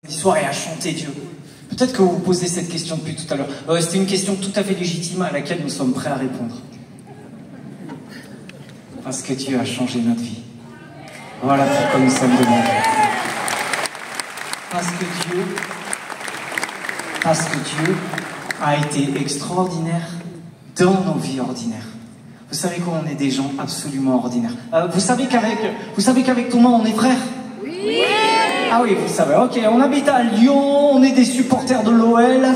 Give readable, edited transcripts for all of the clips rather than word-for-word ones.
L'histoire et à chanter Dieu. Peut-être que vous vous posez cette question depuis tout à l'heure. C'était une question tout à fait légitime à laquelle nous sommes prêts à répondre. Parce que Dieu a changé notre vie. Voilà pourquoi nous sommes demandés. Parce que Dieu a été extraordinaire dans nos vies ordinaires. Vous savez quoi, on est des gens absolument ordinaires. Vous savez qu'avec Thomas, on est frères? Oui. Ah oui, vous savez, ok, on habite à Lyon, on est des supporters de l'OL.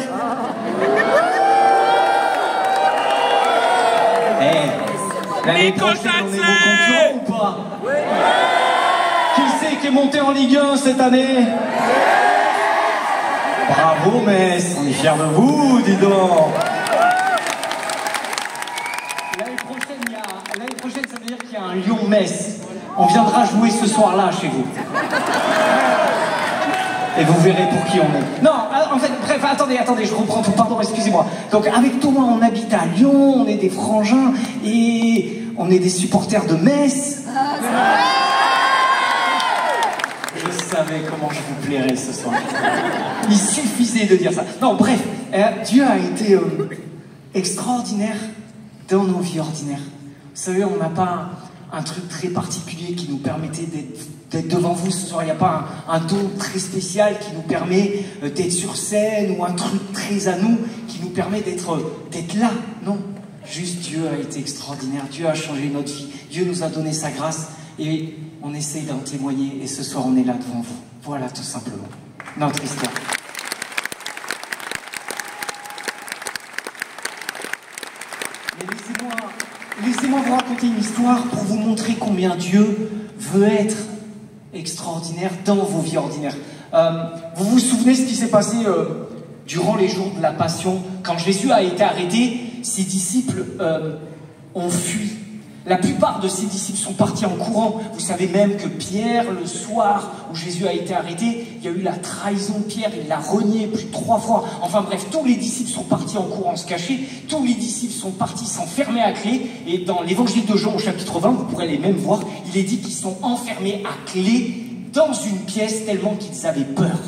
L'année prochaine, on est vos concurrents ou pas? Oui. Qui c'est qui est monté en Ligue 1 cette année? Bravo Metz, on est fiers de vous, dis donc. L'année prochaine, ça veut dire qu'il y a un Lyon-Metz. On viendra jouer ce soir-là chez vous. Et vous verrez pour qui on est. Non, en fait, bref, attendez, je reprends tout, pardon, excusez-moi. Donc avec Thomas, on habite à Lyon, on est des frangins, et on est des supporters de Metz. Je savais comment je vous plairais ce soir. Il suffisait de dire ça. Non, bref, Dieu a été extraordinaire dans nos vies ordinaires. Vous savez, on n'a pas un truc très particulier qui nous permettait d'être devant vous ce soir. Il n'y a pas un don très spécial qui nous permet d'être sur scène ou un truc très à nous qui nous permet d'être là. Non, juste Dieu a été extraordinaire. Dieu a changé notre vie. Dieu nous a donné sa grâce et on essaye d'en témoigner. Et ce soir, on est là devant vous. Voilà, tout simplement, notre histoire. Laissez-moi vous raconter une histoire pour vous montrer combien Dieu veut être extraordinaire dans vos vies ordinaires. Vous vous souvenez ce qui s'est passé durant les jours de la Passion? Quand Jésus a été arrêté, ses disciples ont fui. La plupart de ses disciples sont partis en courant. Vous savez même que Pierre, le soir où Jésus a été arrêté, il y a eu la trahison de Pierre, il l'a renié plus de 3 fois. Enfin bref, tous les disciples sont partis en courant se cacher, tous les disciples sont partis s'enfermer à clé, et dans l'évangile de Jean au chapitre 20, vous pourrez les mêmes voir, il est dit qu'ils sont enfermés à clé dans une pièce tellement qu'ils avaient peur.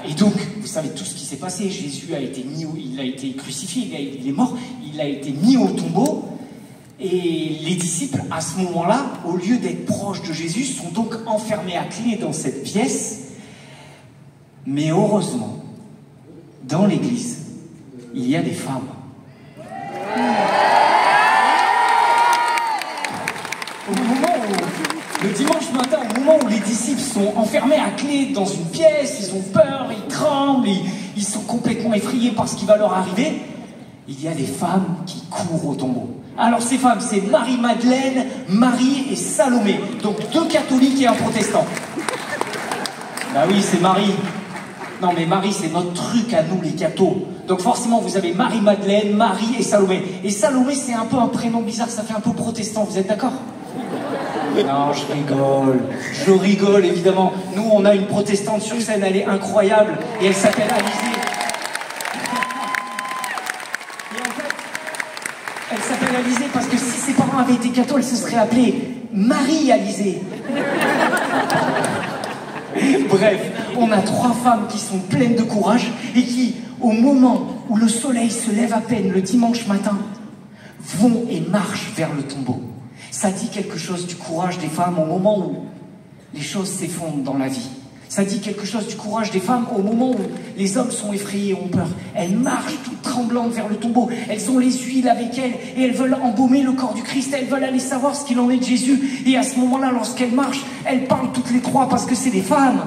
Et donc, vous savez tout ce qui s'est passé. Jésus a été il a été crucifié, il est mort, il a été mis au tombeau. Et les disciples, à ce moment-là, au lieu d'être proches de Jésus, sont donc enfermés à clé dans cette pièce. Mais heureusement, dans l'église, il y a des femmes. Le dimanche matin, au moment où les disciples sont enfermés à clé dans une pièce, ils ont peur, ils tremblent, ils sont complètement effrayés par ce qui va leur arriver, il y a des femmes qui courent au tombeau. Alors ces femmes, c'est Marie-Madeleine, Marie et Salomé. Donc 2 catholiques et un protestant. Bah oui, c'est Marie. Non mais Marie, c'est notre truc à nous les cathos. Donc forcément, vous avez Marie-Madeleine, Marie et Salomé. Et Salomé, c'est un peu un prénom bizarre, ça fait un peu protestant, vous êtes d'accord? Non, je rigole évidemment. Nous, on a une protestante sur scène, elle est incroyable, et elle s'appelle Alizée. Elle s'appelle Alizée parce que si ses parents avaient été cathos, elle se serait appelée Marie-Alizée. Bref, on a 3 femmes qui sont pleines de courage et qui, au moment où le soleil se lève à peine le dimanche matin, vont et marchent vers le tombeau. Ça dit quelque chose du courage des femmes au moment où les choses s'effondrent dans la vie. Ça dit quelque chose du courage des femmes au moment où les hommes sont effrayés et ont peur. Elles marchent toutes tremblantes vers le tombeau. Elles ont les huiles avec elles et elles veulent embaumer le corps du Christ. Elles veulent aller savoir ce qu'il en est de Jésus. Et à ce moment-là, lorsqu'elles marchent, elles parlent toutes les 3 parce que c'est des femmes.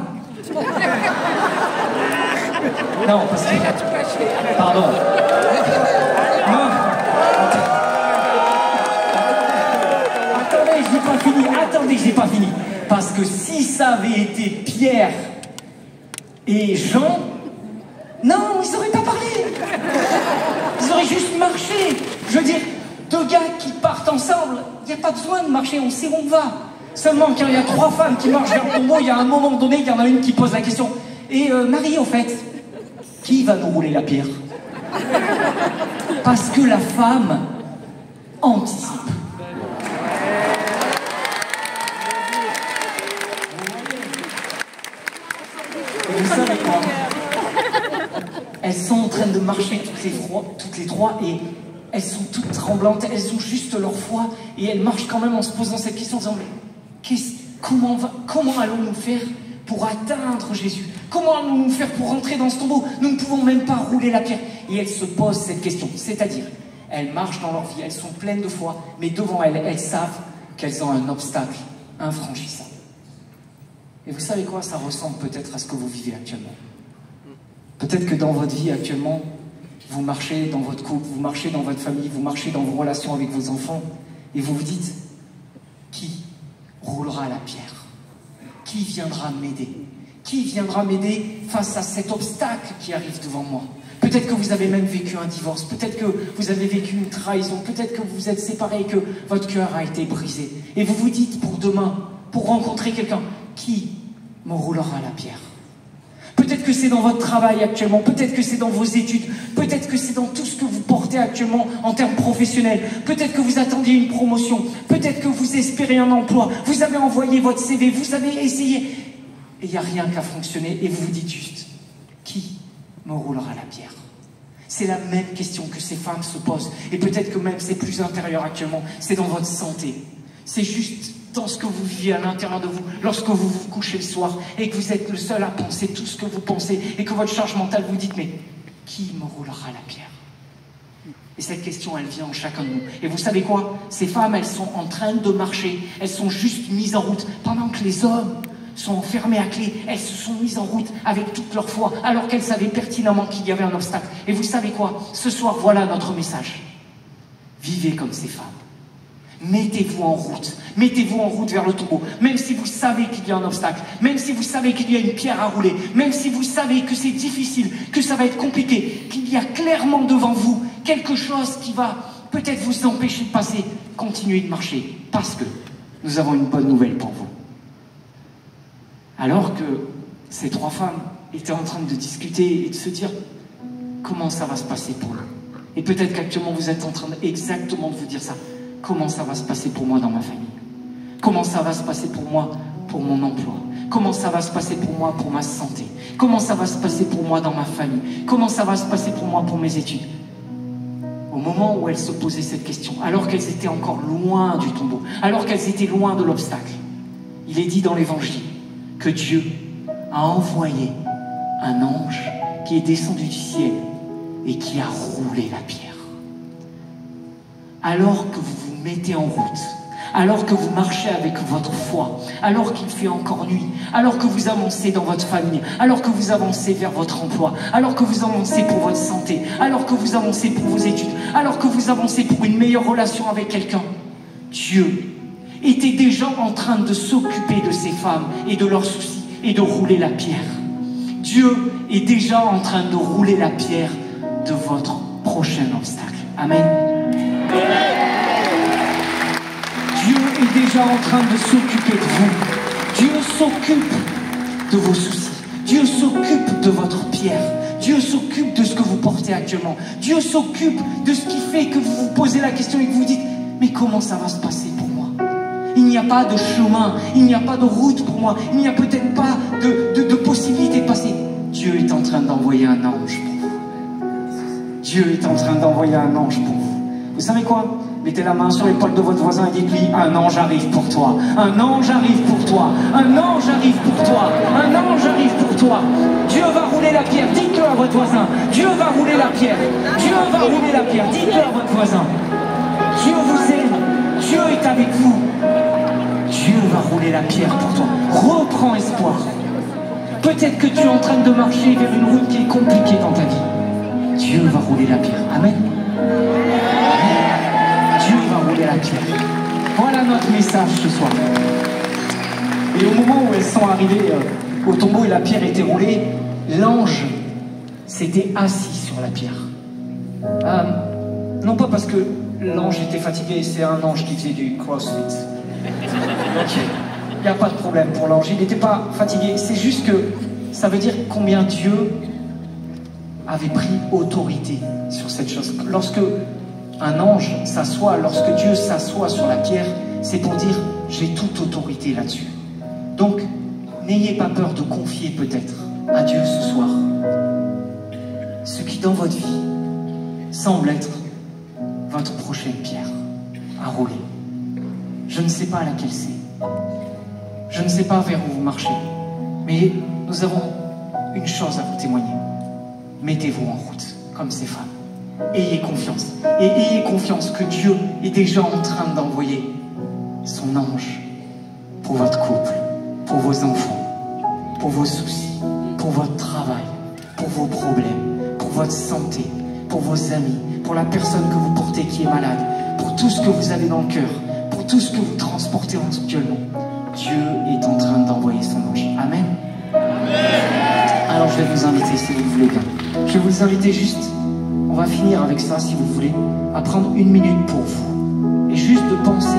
Non, parce que... Pardon. Non. Attendez, j'ai pas fini. Parce que si ça avait été Pierre et Jean, non, ils n'auraient pas parlé. Ils auraient juste marché. Je veux dire, 2 gars qui partent ensemble, il n'y a pas besoin de marcher, on sait où on va. Seulement, quand il y a 3 femmes qui marchent vers le tombeau, il y a un moment donné, il y en a une qui pose la question. Et Marie, au fait, qui va nous rouler la pierre? Parce que la femme anticipe. savez quoi? Elles sont en train de marcher toutes les trois et elles sont toutes tremblantes, elles ont juste leur foi et elles marchent quand même en se posant cette question en disant mais comment allons-nous faire pour atteindre Jésus? Comment allons-nous faire pour rentrer dans ce tombeau? Nous ne pouvons même pas rouler la pierre. Et elles se posent cette question, c'est-à-dire elles marchent dans leur vie, elles sont pleines de foi, mais devant elles, elles savent qu'elles ont un obstacle infranchissable. Et vous savez quoi? Ça ressemble peut-être à ce que vous vivez actuellement. Peut-être que dans votre vie actuellement, vous marchez dans votre couple, vous marchez dans votre famille, vous marchez dans vos relations avec vos enfants, et vous vous dites, qui roulera la pierre? Qui viendra m'aider? Qui viendra m'aider face à cet obstacle qui arrive devant moi? Peut-être que vous avez même vécu un divorce, peut-être que vous avez vécu une trahison, peut-être que vous êtes séparés et que votre cœur a été brisé. Et vous vous dites pour demain, pour rencontrer quelqu'un, qui me roulera la pierre? Peut-être que c'est dans votre travail actuellement, peut-être que c'est dans vos études, peut-être que c'est dans tout ce que vous portez actuellement en termes professionnels, peut-être que vous attendiez une promotion, peut-être que vous espérez un emploi, vous avez envoyé votre CV, vous avez essayé, et il n'y a rien qui a fonctionné, et vous vous dites juste, qui me roulera la pierre? C'est la même question que ces femmes se posent, et peut-être que même c'est plus intérieur actuellement, c'est dans votre santé, c'est juste dans ce que vous vivez à l'intérieur de vous, lorsque vous vous couchez le soir et que vous êtes le seul à penser tout ce que vous pensez et que votre charge mentale vous dit mais qui me roulera la pierre? Et cette question elle vient en chacun de nous. Et vous savez quoi? Ces femmes elles sont en train de marcher, elles sont juste mises en route pendant que les hommes sont enfermés à clé, elles se sont mises en route avec toute leur foi alors qu'elles savaient pertinemment qu'il y avait un obstacle. Et vous savez quoi? Ce soir voilà notre message. Vivez comme ces femmes. Mettez-vous en route vers le tombeau, même si vous savez qu'il y a un obstacle, même si vous savez qu'il y a une pierre à rouler, même si vous savez que c'est difficile, que ça va être compliqué, qu'il y a clairement devant vous quelque chose qui va peut-être vous empêcher de passer. Continuez de marcher, parce que nous avons une bonne nouvelle pour vous. Alors que ces trois femmes étaient en train de discuter et de se dire comment ça va se passer pour nous. Et peut-être qu'actuellement vous êtes en train exactement de vous dire ça. Comment ça va se passer pour moi dans ma famille? Comment ça va se passer pour moi pour mon emploi? Comment ça va se passer pour moi pour ma santé? Comment ça va se passer pour moi dans ma famille? Comment ça va se passer pour moi pour mes études? Au moment où elles se posaient cette question, alors qu'elles étaient encore loin du tombeau, alors qu'elles étaient loin de l'obstacle, il est dit dans l'Évangile que Dieu a envoyé un ange qui est descendu du ciel et qui a roulé la pierre. Alors que vous vous mettez en route, alors que vous marchez avec votre foi, alors qu'il fait encore nuit, alors que vous avancez dans votre famille, alors que vous avancez vers votre emploi, alors que vous avancez pour votre santé, alors que vous avancez pour vos études, alors que vous avancez pour une meilleure relation avec quelqu'un, Dieu était déjà en train de s'occuper de ces femmes et de leurs soucis et de rouler la pierre. Dieu est déjà en train de rouler la pierre de votre prochain obstacle. Amen. Dieu est déjà en train de s'occuper de vous. Dieu s'occupe de vos soucis. Dieu s'occupe de votre pierre. Dieu s'occupe de ce que vous portez actuellement. Dieu s'occupe de ce qui fait que vous vous posez la question et que vous vous dites mais comment ça va se passer pour moi? Il n'y a pas de chemin, il n'y a pas de route pour moi, il n'y a peut-être pas de possibilité de passer. Dieu est en train d'envoyer un ange pour vous. Dieu est en train d'envoyer un ange pour vous. Vous savez quoi? Mettez la main sur l'épaule de votre voisin et dites-lui un ange arrive pour toi. Un ange arrive pour toi. Un ange arrive pour toi. Un ange arrive pour toi. Dieu va rouler la pierre. Dites-le à votre voisin. Dieu va rouler la pierre. Dieu va rouler la pierre. Dites-le à votre voisin. Dieu vous aime. Dieu est avec vous. Dieu va rouler la pierre pour toi. Reprends espoir. Peut-être que tu es en train de marcher vers une route qui est compliquée dans ta vie. Dieu va rouler la pierre. Amen. Dieu va rouler la pierre. Voilà notre message ce soir. Et au moment où elles sont arrivées au tombeau et la pierre était roulée, l'ange s'était assis sur la pierre. Non pas parce que l'ange était fatigué, c'est un ange qui faisait du crossfit. Donc, il n'y a pas de problème pour l'ange, il n'était pas fatigué. C'est juste que ça veut dire combien Dieu avait pris autorité sur cette chose. Lorsque un ange s'assoit, lorsque Dieu s'assoit sur la pierre, c'est pour dire j'ai toute autorité là-dessus. Donc, n'ayez pas peur de confier peut-être à Dieu ce soir ce qui dans votre vie semble être votre prochaine pierre à rouler. Je ne sais pas laquelle c'est. Je ne sais pas vers où vous marchez. Mais nous avons une chose à vous témoigner. Mettez-vous en route, comme ces femmes. Ayez confiance. Et ayez confiance que Dieu est déjà en train d'envoyer son ange pour votre couple, pour vos enfants, pour vos soucis, pour votre travail, pour vos problèmes, pour votre santé, pour vos amis, pour la personne que vous portez qui est malade, pour tout ce que vous avez dans le cœur, pour tout ce que vous transportez actuellement. Dieu est en train d'envoyer son ange. Amen. Alors je vais vous inviter, si vous voulez bien. Je vais vous inviter juste, on va finir avec ça si vous voulez, à prendre une minute pour vous. Et juste de penser